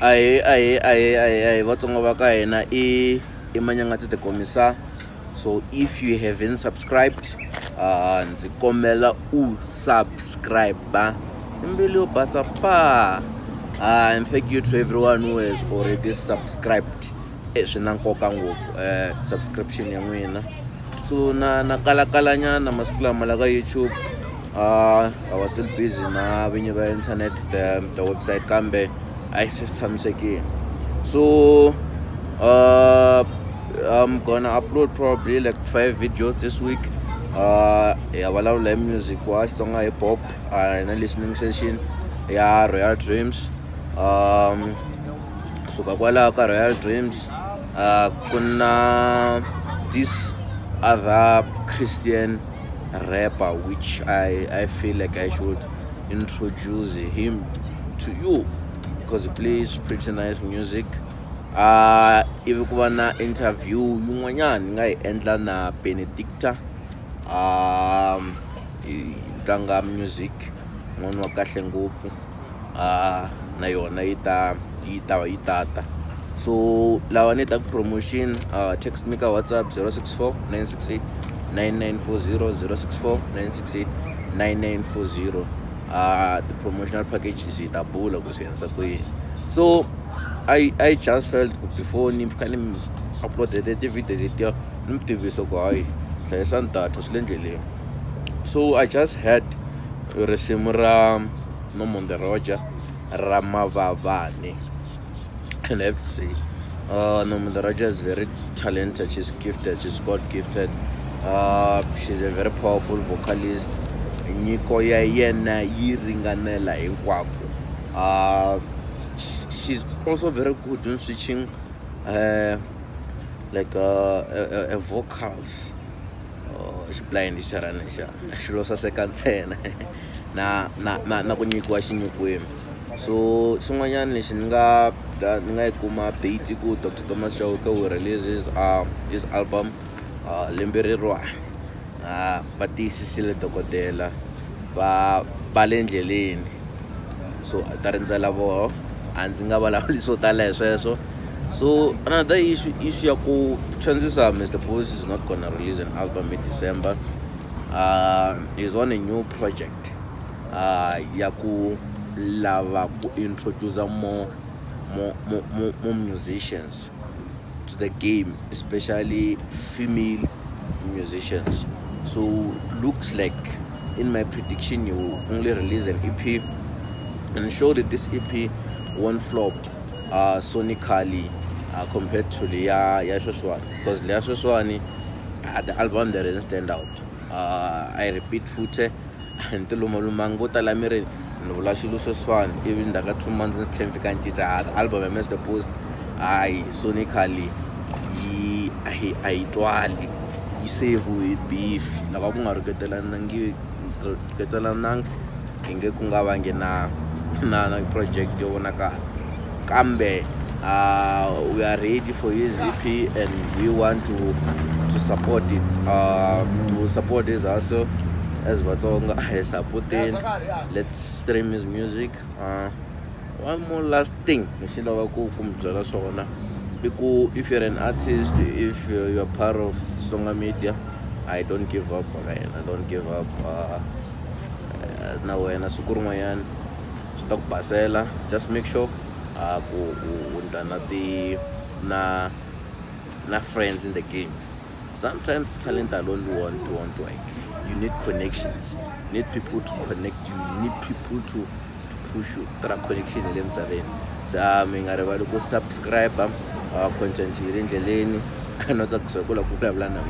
Aye, vatsonga va ka hina i manyangati the komisa. So if you haven't subscribed, ndzi kombela u subscribe imbili yo basa pa. And thank you to everyone who has already subscribed. Swi na nkoka ngopfu subscription ya n'wina. So na kala nyana masiku lama la ka YouTube. I was still busy na vinyi va internet, the website kambe I tshamisekile. So I'm gonna upload probably like 5 videos this week. Ya vulavula music wa Xitsonga hip hop, na listening session ya Royal Dreams. Kusuka kwalaho ka Royal Dreams kuna this other Christian rapper which I feel like I should introduce him to you because he plays pretty nice music. Ivi ku va na interview yin'wanyana ni nga yi endla na Benedicta tlanga music n'wana wa kahle ngopfu, na yona yi tata. So lava ni ta promotion, text me ka WhatsApp 064 968 9940 064 968 9940. The promotional package is itabula kusiyenza kuyini. So I just felt before ni uploaded the video letiya ni mi tivisa ku hayi hlayisani data swi le ndleleni. So I just had risimu ra Nomonde Roger ra Mavavane, and I have to say Nomonde Roger is very talented. She's gifted, she's God gifted. She's a very powerful vocalist. Nyiko ya yena yi ringanela hinkwako. She's also very good in switching like vocals. She's blind xilo saseka ntsena na ku nyikiwa xinyikiweni. So swin'wanyana lexi ni nga yi kuma date ku Dr. Thomas Chauke will release his album lembe rirwana. Va tiyisisile dokodela va le ndleleni, so ta rindzela voho a ndzi nga vulavuli swo tala hi sweswo. So another issue ya ku chances Mr. Boss is not gonna release an album in December. He's on a new project ya ku lava ku introduce more musicians to the game, especially female musicians. So looks like, in my prediction, you will only release an EP, and show that this EP won't flop sonically compared to Leah Shoswani, because Leah Shoswani the album that didn't stand out. I repeat fute and Tulumalumango Talamiri and Vulashilu Shoswani, even the 2 months in Clemfikanchita the album I missed the post. I sonically I twali I save with beef lava ku nga riketelanangi inge ku nga vangi na project yo vonaka kambe. We are ready for his EP and we want to support it. To support his also as Xitsonga supporting. Let's stream his music. One more last thing, because if you're an artist, if you're part of Xitsonga media, I don't give up. I don't give up. Now when I stock basela, just make sure na friends in the game. Sometimes talent alone won't work. You need connections. You need people to connect you. You need people to push you. There are connection in them. So mingarevali ku subscribe content here in the lane. Another kusakula kula blana.